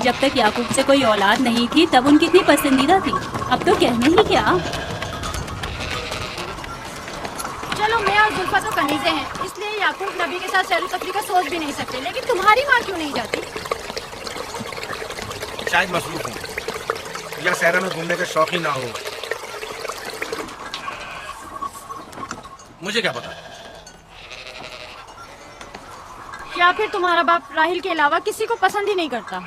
जब तक याकूब से कोई औलाद नहीं थी तब उनकी इतनी पसंदीदा थी, अब तो कहने ही क्या। चलो मैं और जुल्फा तो कनीज़े हैं, इसलिए याकूब नबी के साथ सैर तफरी का सोच भी नहीं सकते, लेकिन तुम्हारी माँ क्यों नहीं जाती? शायद मसरूफ हूँ या सहरा में घूमने का शौक ही ना हो, मुझे क्या पता। या फिर तुम्हारा बाप राहिल के अलावा किसी को पसंद ही नहीं करता।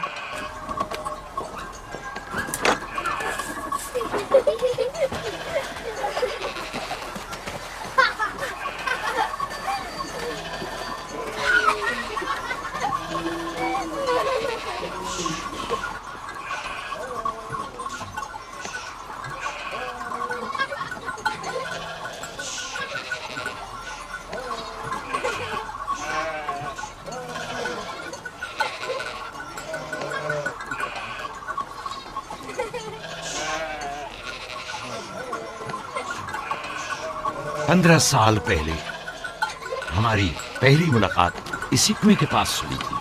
पंद्रह साल पहले हमारी पहली मुलाकात इसी कुएं के पास हुई थी।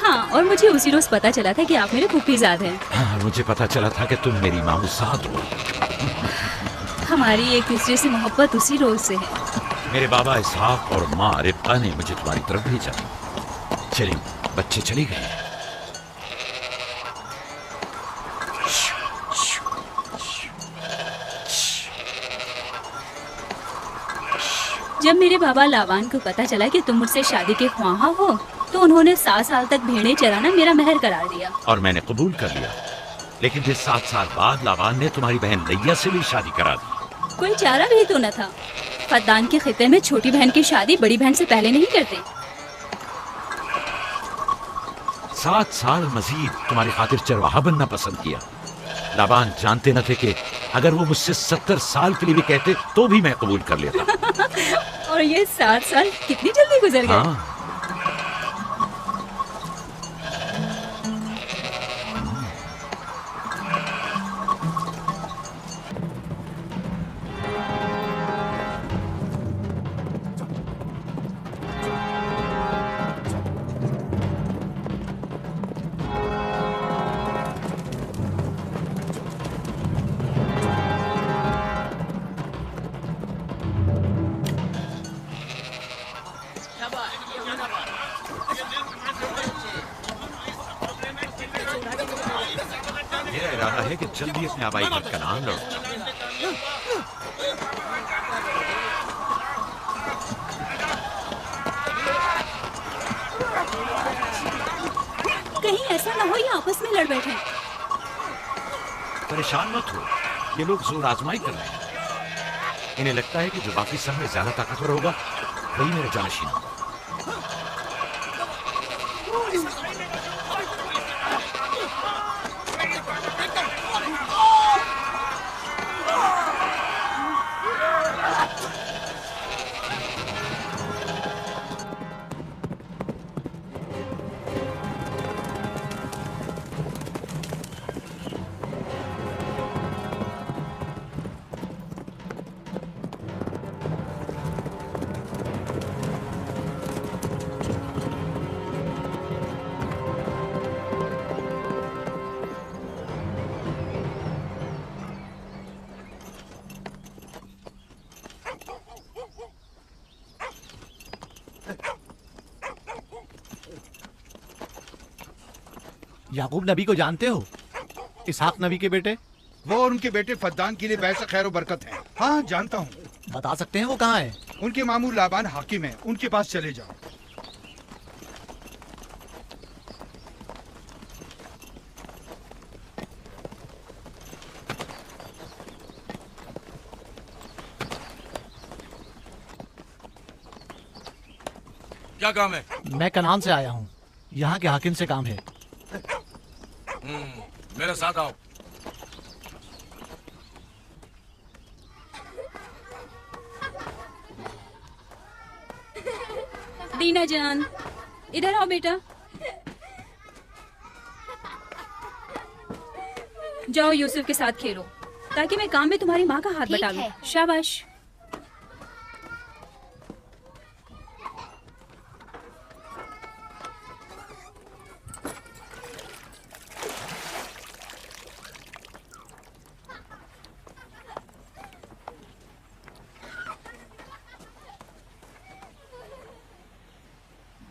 हाँ, और मुझे उसी रोज पता चला था कि आप मेरे फूफीजाद हैं। हाँ, मुझे पता चला था कि तुम मेरी मामूसाद हो। हमारी एक दूसरे से मोहब्बत उसी रोज से है। मेरे बाबा इसहाक और माँ रिब्का ने मुझे तुम्हारी तरफ भेजा। चलिए, बच्चे चले गए। जब मेरे बाबा लावान को पता चला कि तुम मुझसे शादी के ख्वाहा हो तो उन्होंने 7 साल तक भेड़ें चराना मेरा महर करार दिया। और मैंने कबूल कर लिया। लेकिन फिर 7 साल बाद लावान ने तुम्हारी बहन लैया से भी शादी करा दी। कोई चारा भी तो न था। फद्दान के खिते में छोटी बहन की शादी बड़ी बहन से पहले नहीं करते। 7 साल मजीद तुम्हारी खातिर चरवाहा बनना पसंद किया। लाबान जानते न थे कि अगर वो मुझसे 70 साल के लिए भी कहते तो भी मैं कबूल कर लेता। और ये 7 साल कितनी जल्दी गुजर गए। हाँ। कि जल्दी अपने आबाई घर कनान लौट। कहीं ऐसा ना हो ये आपस में लड़ बैठे। परेशान मत हो, ये लोग जोर आजमाई कर रहे हैं। इन्हें लगता है कि जो बाकी सब में ज्यादा ताकतवर होगा वही मेरा जानशीन होगा। याकूब नबी को जानते हो? इसहाक नबी के बेटे। वो और उनके बेटे फद्दान के लिए बैस खैर बरकत है। हाँ जानता हूँ। बता सकते हैं वो कहाँ है? उनके मामू लाबान हाकिम है, उनके पास चले जाओ। क्या काम है? मैं कनान से आया हूँ, यहाँ के हाकिम से काम है। मेरे साथ आओ। दीना जान, इधर आओ बेटा। जाओ यूसुफ के साथ खेलो ताकि मैं काम में तुम्हारी माँ का हाथ बटा लूं। शाबाश।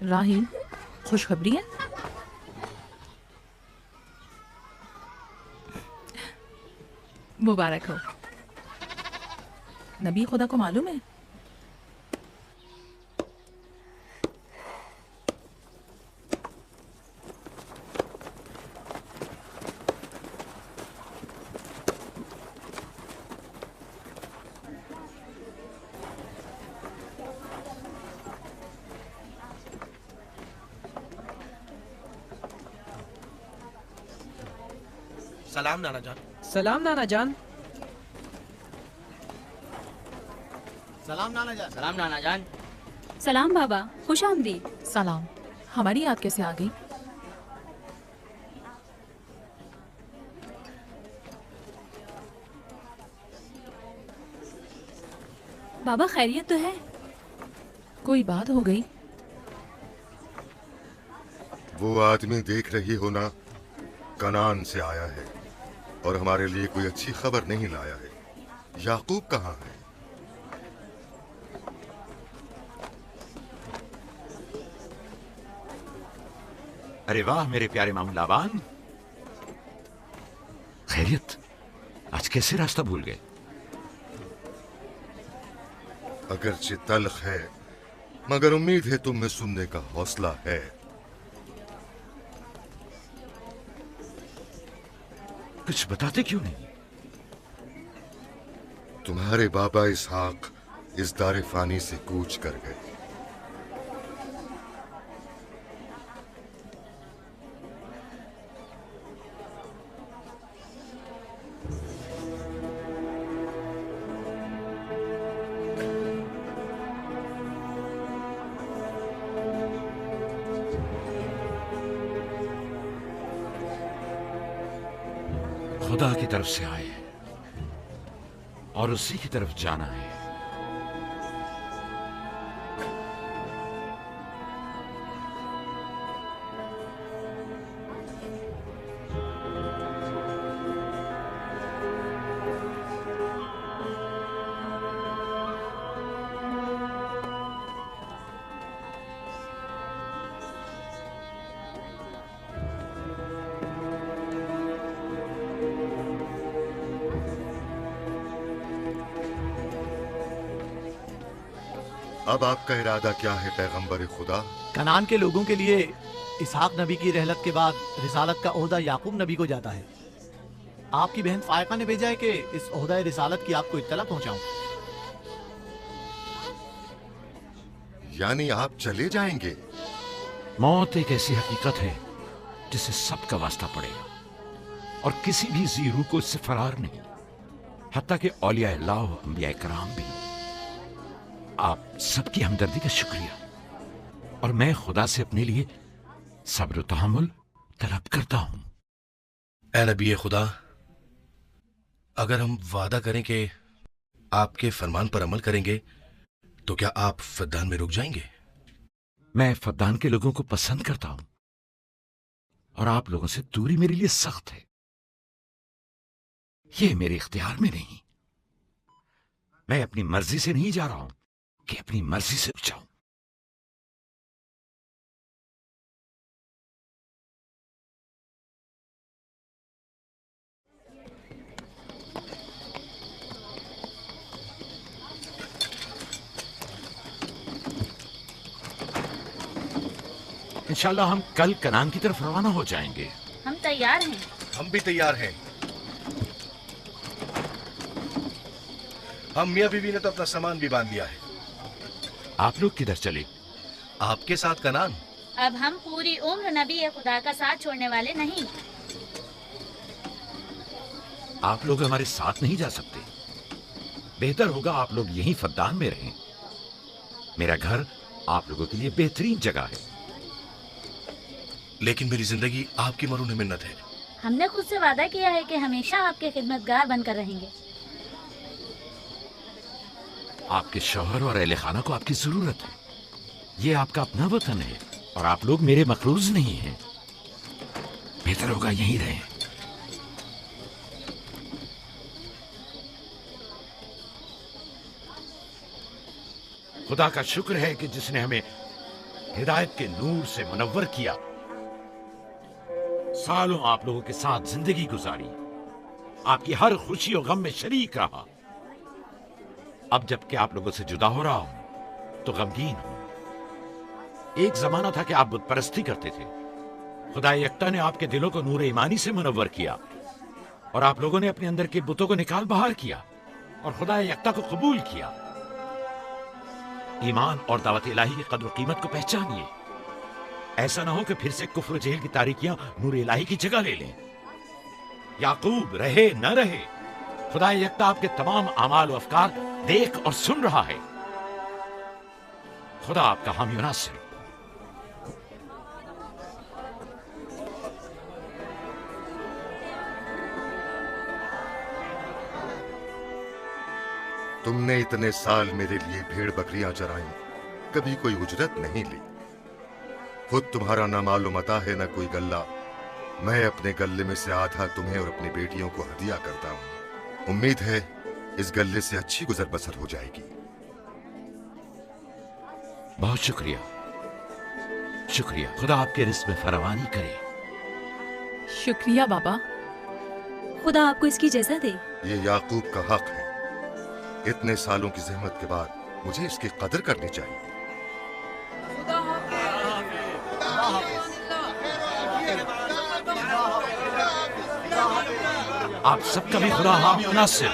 राहील, खुशखबरी है? मुबारक हो। नबी खुदा को मालूम है? सलाम नाना जान। सलाम नाना जान। सलाम नाना जान। सलाम नाना जान। सलाम बाबा, खुश आमदीद। सलाम। हमारी याद कैसे आ गई? बाबा खैरियत तो है? कोई बात हो गई? वो आदमी देख रही हो ना, कनान से आया है और हमारे लिए कोई अच्छी खबर नहीं लाया है। याकूब कहाँ है? अरे वाह मेरे प्यारे मामू लाबान, खैरियत? आज कैसे रास्ता भूल गए? अगरचे तल्ख है, मगर उम्मीद है तुम्हें सुनने का हौसला है। कुछ बताते क्यों नहीं? तुम्हारे बाबा इसहाक इस दारे फानी से कूच कर गए। खुदा की तरफ से आए हैं और उसी की तरफ जाना है। अब आपका इरादा क्या है पैगंबर खुदा? कनान के लोगों के लिए इसहाक नबी की रहलत के बाद रिसालत का ओहदा याकूब नबी को जाता है। आपकी बहन फायका ने भेजा है कि इस ओहदा रिसालत की आपको इत्तला पहुंचाऊं। यानी आप चले जाएंगे? मौत एक ऐसी हकीकत है जिससे सबका वास्ता पड़ेगा और किसी भी जीरू को इससे फरार नहीं, हत्ता कि औलिया अल्लाह और अंबिया कराम भी। आप सबकी हमदर्दी का शुक्रिया, और मैं खुदा से अपने लिए सब्र व तहम्मुल तलब करता हूं। ए नबी खुदा, अगर हम वादा करें कि आपके फरमान पर अमल करेंगे तो क्या आप फद्दान में रुक जाएंगे? मैं फद्दान के लोगों को पसंद करता हूं और आप लोगों से दूरी मेरे लिए सख्त है। ये मेरे इख्तियार में नहीं। मैं अपनी मर्जी से नहीं जा रहा हूं कि अपनी मर्जी से रुक जाऊं। इंशाल्लाह हम कल कनान की तरफ रवाना हो जाएंगे। हम तैयार हैं। हम भी तैयार हैं। हम मियां बीवी ने तो अपना सामान भी बांध लिया है। आप लोग किधर चले? आपके साथ कनान। अब हम पूरी उम्र नबी खुदा का साथ छोड़ने वाले नहीं। आप लोग हमारे साथ नहीं जा सकते। बेहतर होगा आप लोग यहीं फद्दान में रहें। मेरा घर आप लोगों के लिए बेहतरीन जगह है। लेकिन मेरी जिंदगी आपकी मरून मिन्नत है। हमने खुद से वादा किया है कि हमेशा आपके खिदमतगार बनकर रहेंगे। आपके शौहर और अहले खाना को आपकी जरूरत है। ये आपका अपना वतन है और आप लोग मेरे मकरूज नहीं हैं। बेहतर होगा यहीं रहें। खुदा का शुक्र है कि जिसने हमें हिदायत के नूर से मुनव्वर किया। सालों आप लोगों के साथ जिंदगी गुजारी, आपकी हर खुशी और गम में शरीक रहा। अब जबकि आप लोगों से जुदा हो रहा हूं तो गमगीन हूं। एक जमाना था कि आप बुत परस्ती करते थे। खुदा यकता ने आपके दिलों को नूर ईमानी से मुनव्वर किया और आप लोगों ने अपने अंदर के बुतों को निकाल बाहर किया और खुदा यकता को कबूल किया। ईमान और दावत इलाही की कद्र कीमत को पहचानिए। ऐसा ना हो कि फिर से कुफ्र जेल की तारीकियां नूर इलाही की जगह ले लें। याकूब रहे न रहे, खुदा यकता आपके तमाम अमाल और अफकार देख और सुन रहा है। खुदा आपका हामी और नासिर। तुमने इतने साल मेरे लिए भेड़ बकरियां चराई, कभी कोई उजरत नहीं ली। खुद तुम्हारा ना मालूम अता है ना कोई गल्ला। मैं अपने गल्ले में से आधा तुम्हें और अपनी बेटियों को हदिया करता हूं। उम्मीद है इस गल्ले से अच्छी गुजर बसर हो जाएगी। बहुत शुक्रिया, शुक्रिया। खुदा आपके रिस्क में फरावानी करे। शुक्रिया बाबा। खुदा आपको इसकी जज़ा दे। ये याकूब का हक है। इतने सालों की जहमत के बाद मुझे इसकी कदर करनी चाहिए। आप सबका भी खुदा हामी और नासिर।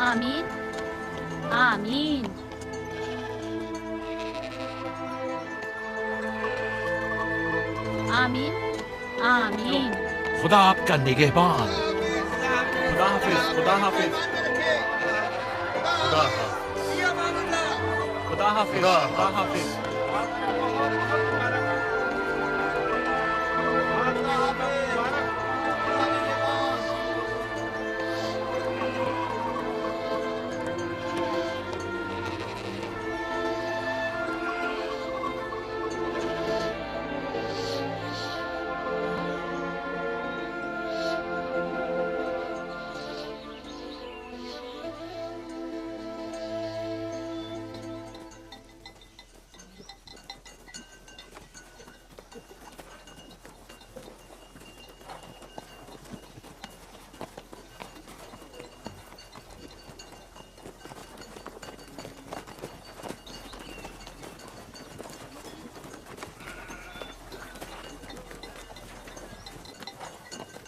आमीन आमीन। आमीन आमीन। खुदा आपका निगहबान। खुदा हाफिज, खुदा हाफिज, खुदा खुदा हाफिज, खुदा हाफिज।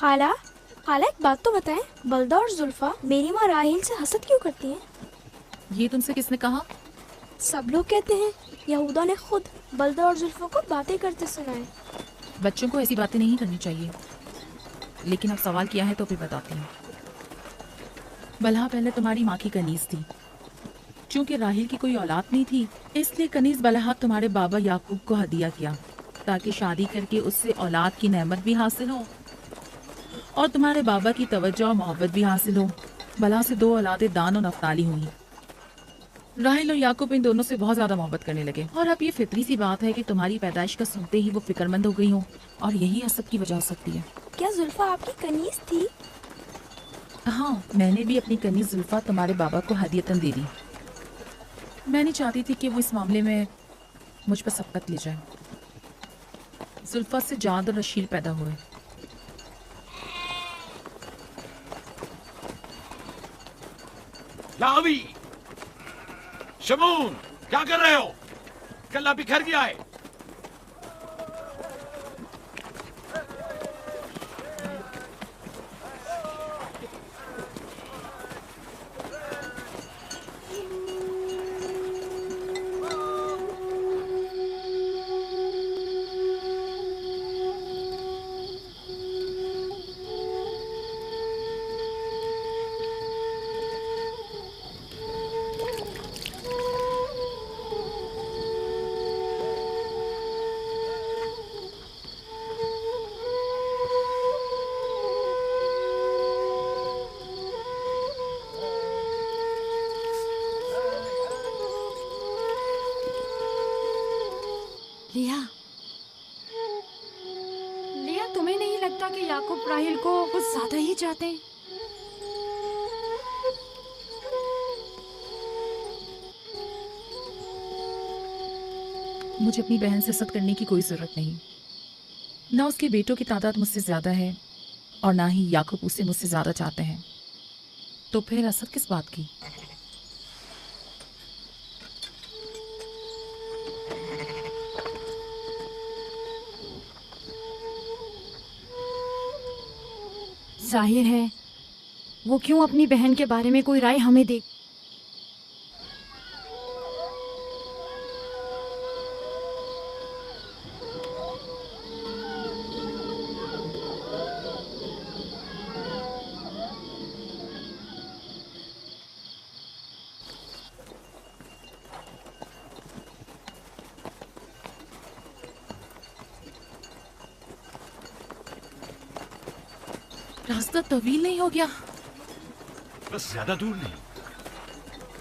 खाला, खाला एक बात तो बताएं, बलदा और जुल्फा मेरी माँ राहिल से हसद क्यों करती हैं? ये तुमसे किसने कहा? सब लोग कहते हैं यहूदा ने खुद बलदा और जुल्फा को बातें करते सुना है। बच्चों को ऐसी बातें नहीं करनी चाहिए, लेकिन अब सवाल किया है तो फिर बताती हूँ। बलहा पहले तुम्हारी माँ की कनीज थी। चूंकि राहिल की कोई औलाद नहीं थी, इसलिए कनीज बलहा तुम्हारे बाबा याकूब को हदिया किया ताकि शादी करके उससे औलाद की नेमत भी हासिल हो और तुम्हारे बाबा की तवज्जो और मोहब्बत भी हासिल हो। बलहा से 2 औलादें दान और नफ्ताली हुई। राहिल और याकूब इन दोनों से बहुत ज्यादा मोहब्बत करने लगे और अब ये फितरी सी बात है कि तुम्हारी पैदाइश का सुनते ही वो फिक्रमंद हो गई हो और यही हसद की वजह हो सकती है। क्या जुल्फा आपकी कनीज थी? हाँ, मैंने भी अपनी कनीज जुल्फा तुम्हारे बाबा को हदियतन दे दी। मैं नहीं चाहती थी कि वो इस मामले में मुझ पर सबकत ले जाए। जुल्फा से जाद और रशील पैदा हुए। लावी, शमून, क्या कर रहे हो? कल्ला बिखर गया है। लिया, लिया, तुम्हें नहीं लगता कि याकूब राहिल को कुछ ज्यादा ही चाहते हैं? मुझे अपनी बहन से असद करने की कोई जरूरत नहीं। ना उसके बेटों की तादाद मुझसे ज्यादा है और ना ही याकूब उसे मुझसे ज्यादा चाहते हैं, तो फिर असद किस बात की? जाहिर है वो क्यों अपनी बहन के बारे में कोई राय हमें दे। रास्ता तवील नहीं हो गया? बस ज्यादा दूर नहीं।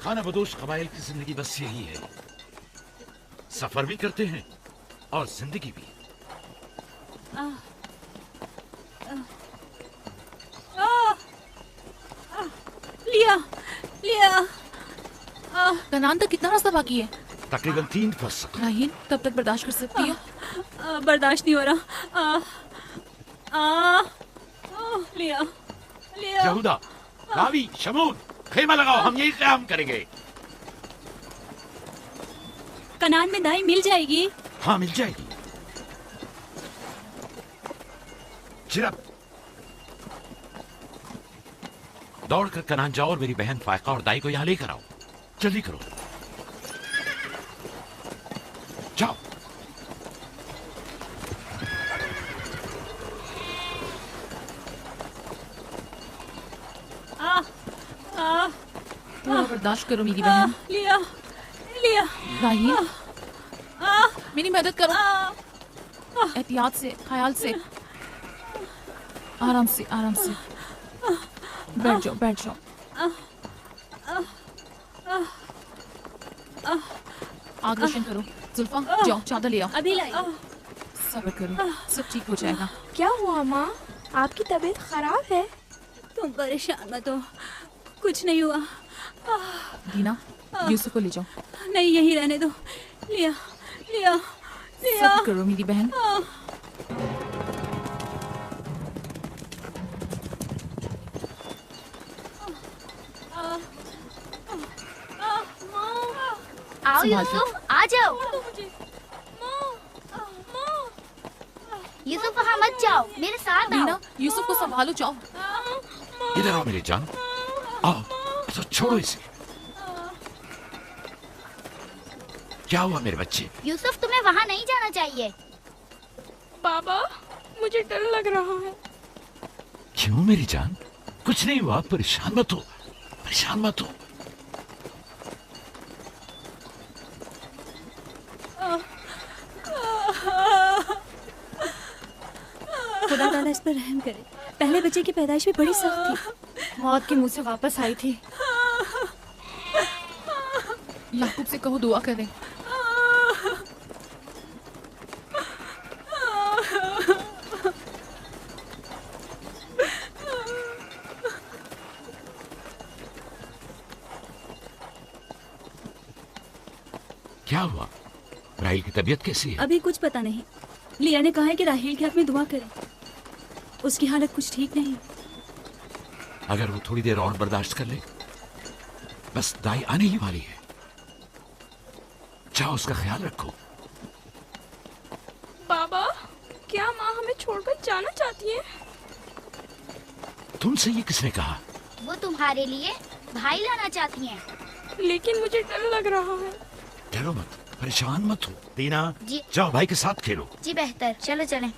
खाना बदोश कबाइल की जिंदगी बस यही है, सफर भी करते हैं और जिंदगी भी। लिया, लिया। कनान तक कितना रास्ता बाकी है? तकरीबन 3 फर्स। राहील तब तक बर्दाश्त कर सकती है? बर्दाश्त नहीं हो रहा। लिया, लिया। यहूदा, रावी, शमून, खेमा लगाओ, हम यही क़याम करेंगे। कनान में दाई मिल जाएगी? हाँ, मिल जाएगी। चिरब, दौड़कर कनान जाओ और मेरी बहन फायका और दाई को यहाँ लेकर आओ। जल्दी करो, जाओ। थोड़ा बर्दाश्त करो मेरी बहन। लिया, लिया। राहील, मेरी मदद करो। एहतियात से, ख्याल से, आराम से, आराम से। बैठ जाओ, बैठ जाओ। आग रोशन करो। जुल्फा, जाओ चादर ले आओ। अभी लाई। सब्र करो, सब ठीक हो जाएगा। क्या हुआ माँ? आपकी तबीयत खराब है? तुम परेशान मत हो, कुछ नहीं हुआ। दीना, यूसुफ को ले जाओ। नहीं, यही रहने दो। लिया, लिया, लिया। सब्र करो मेरी बहन। आओ संभाल यूसुफ, आ जाओ। यूसुफ वहाँ मत जाओ, मेरे साथ आओ। दीना, यूसुफ को संभालो, जाओ। इधर आओ मेरी जान, आओ। तो छोड़ो इसे। क्या हुआ मेरे बच्चे? यूसुफ, तुम्हें वहाँ नहीं जाना चाहिए। बाबा, मुझे डर लग रहा है। क्यों मेरी जान? कुछ नहीं हुआ, परेशान मत हो, परेशान मत हो। खुदा ताला इस पर रहम करे। पहले बच्चे की पैदाइश भी बड़ी सख्त थी, मौत के मुंह से वापस आई थी। याकूब से कहो दुआ करें। क्या हुआ? राहिल की तबीयत कैसी है? अभी कुछ पता नहीं। लिया ने कहा है कि राहील के हक में दुआ करें, उसकी हालत कुछ ठीक नहीं। अगर वो थोड़ी देर और बर्दाश्त कर ले, बस दाई आने ही वाली है। जाओ, उसका ख्याल रखो। बाबा, क्या माँ हमें छोड़कर जाना चाहती है? तुमसे ये किसने कहा? वो तुम्हारे लिए भाई लाना चाहती हैं। लेकिन मुझे डर लग रहा है। डरो मत, परेशान मत हो। दीना, जी। जाओ भाई के साथ खेलो। जी बेहतर, चलो चलें।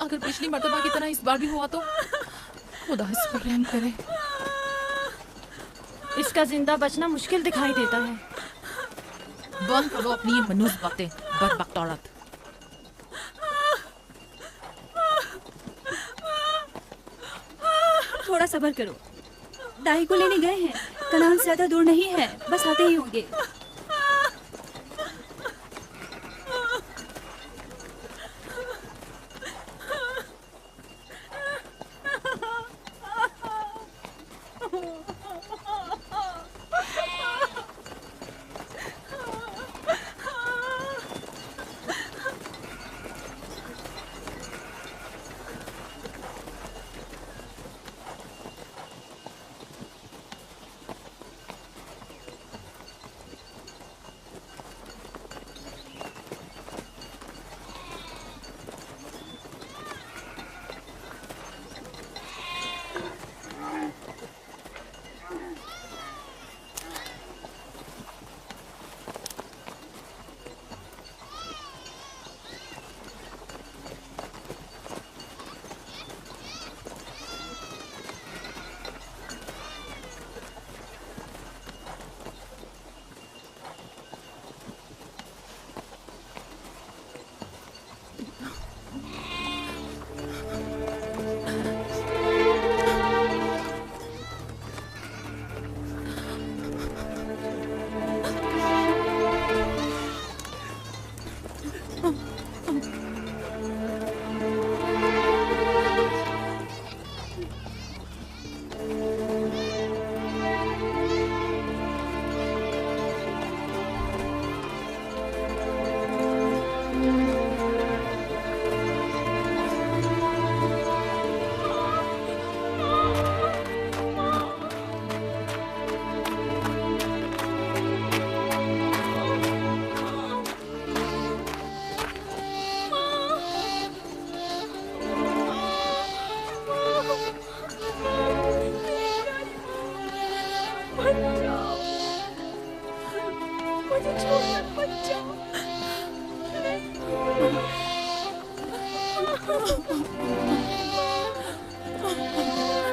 अगर पिछली मर्तबा की तरह इस बार भी हुआ तो खुदा इस पर रहम करे। इसका जिंदा बचना मुश्किल दिखाई देता है। बंद करो अपनी ये मनूस बातें, बदबख्त औरत। थोड़ा सब्र करो, दाई को लेने गए हैं। कनान ज्यादा दूर नहीं है, बस आते ही होंगे।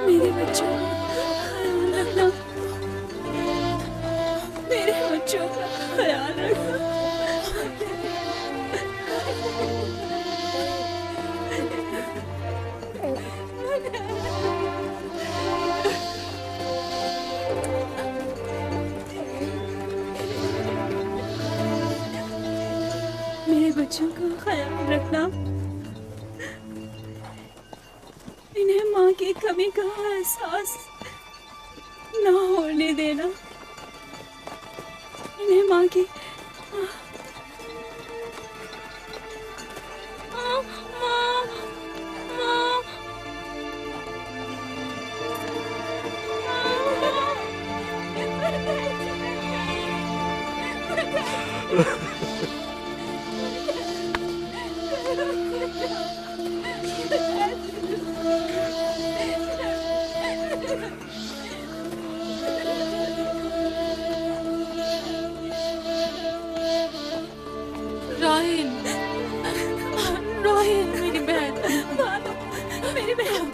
मेरे बच्चों का ख्याल रखना, मेरे बच्चों का ख्याल रखना। मेरे बच्चों का ख्याल रखना, इन्हें माँ की कमी का एहसास ना होने देना। इन्हें माँ की माँ, माँ, माँ, राहिल, राहिल मेरी बहन, मानो, मेरी बहन,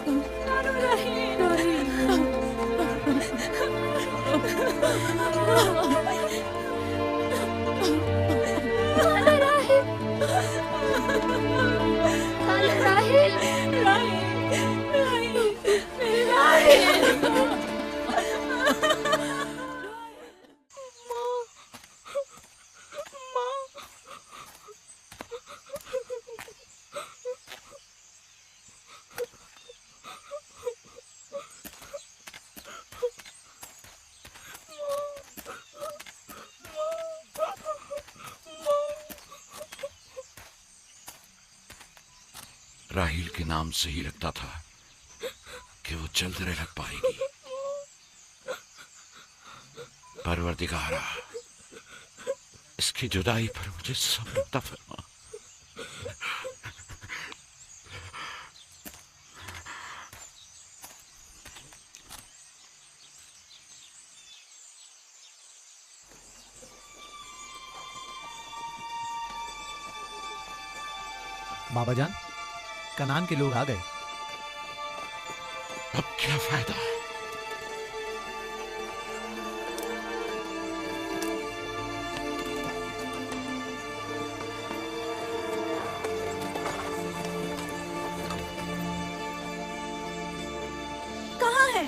मानो राहिल, खाला राहिल, खाला राहिल, राहिल, मेरे राहिल। राहील के नाम से ही लगता था कि वो जल्द रह पाएगी। परवरदिगारा, इसकी जुदाई पर मुझे सब्र अता फरमा। बाबा जान, कनान के लोग आ गए। अब क्या फायदा? कहाँ है?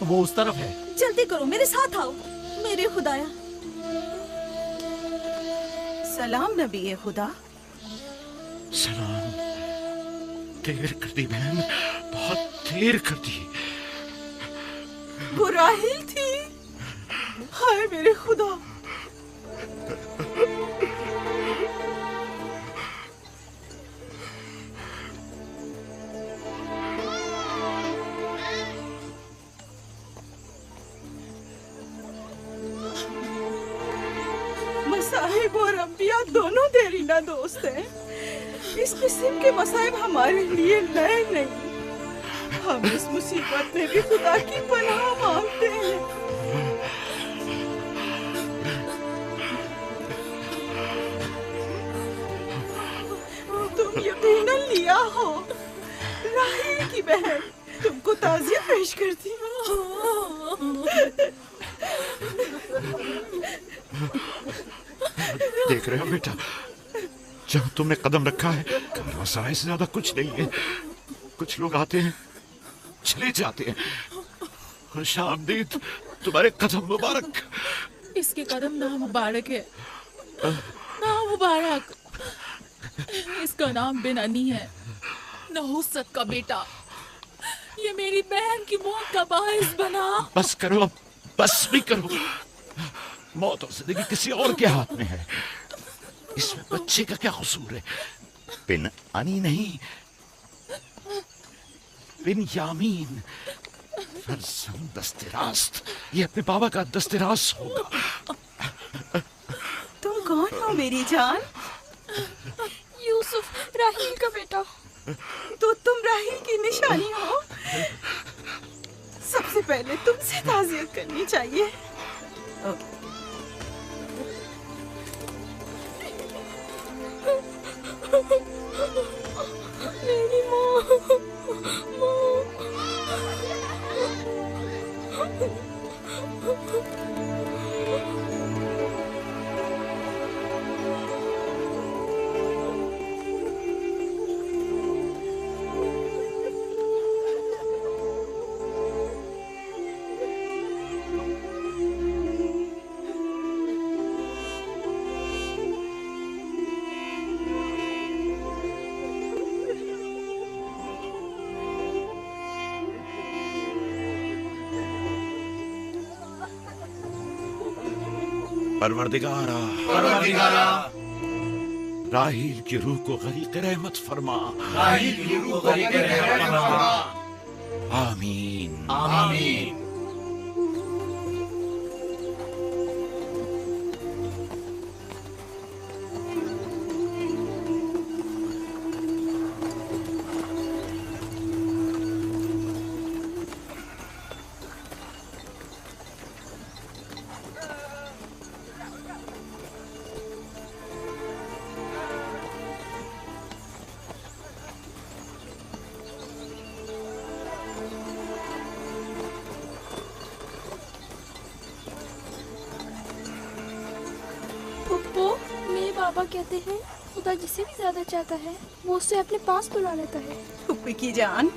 वो उस तरफ है। जल्दी करो, मेरे साथ आओ। मेरे खुदाया। सलाम नबी ए खुदा। सलाम। देर कर दी बहन, बहुत देर कर दी। वो राहिल थी। हाय मेरे खुदा। मसाहिब और अंबिया दोनों देरीना दोस्त हैं। इस किस्म के मसाइब हमारे लिए नए नहीं। हम इस मुसीबत में भी खुदा की पनाह मांगते हैं। तुम यकीनन लिया हो, राहिल की बहन तुमको ताज़ियत पेश करती देख रहे हो बेटा, जहाँ तुमने कदम रखा है कारवां से ज्यादा कुछ नहीं है। कुछ लोग आते हैं, चले जाते हैं। खुश आमदीद तुम्हारे कदम मुबारक। इसके कदम ना मुबारक है, ना मुबारक। इसका नाम बिन अनी है, नहुसत का बेटा। ये मेरी बहन की मौत का बाइस बना। बस करो, अब बस भी करो। मौत और जिंदगी किसी और के हाथ में है। इसमें बच्चे का क्या कसूर है? बिन अनी नहीं, बिन यामीन, फरजंद दस्तरास्त। ये अपने बाबा का दस्तरास होगा। तुम कौन हो मेरी जान? यूसुफ, राहील का बेटा। तो तुम राहील की निशानी हो। सबसे पहले तुमसे ताज़ियत करनी चाहिए। मेरी माँ। परवरदिगारा, राहील की रूह को गरीक़ रहमत फरमा। आमीन आमीन। मेरे बाबा कहते हैं खुदा जिसे भी ज्यादा चाहता है वो उसे अपने पास बुला लेता है। फुप्पी की जान,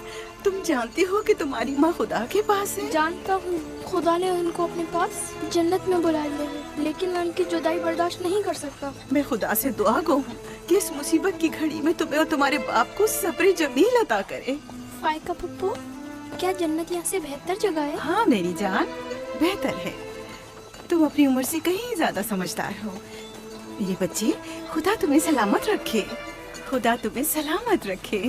तुम जानती हो कि तुम्हारी माँ खुदा के पास है? जानता हूँ, खुदा ने उनको अपने पास जन्नत में बुला लिया है, लेकिन मैं उनकी जुदाई बर्दाश्त नहीं कर सकता। मैं खुदा से दुआ गो हूँ कि इस मुसीबत की घड़ी में तुम्हें और तुम्हारे बाप को सब्र जमील अता करे। फायका पप्पू, क्या जन्नत यहाँ से बेहतर जगह है? हाँ मेरी जान, बेहतर है। तुम अपनी उम्र से कहीं ज्यादा समझदार हो। ये बच्चे, खुदा तुम्हें सलामत रखे। खुदा तुम्हें सलामत रखे।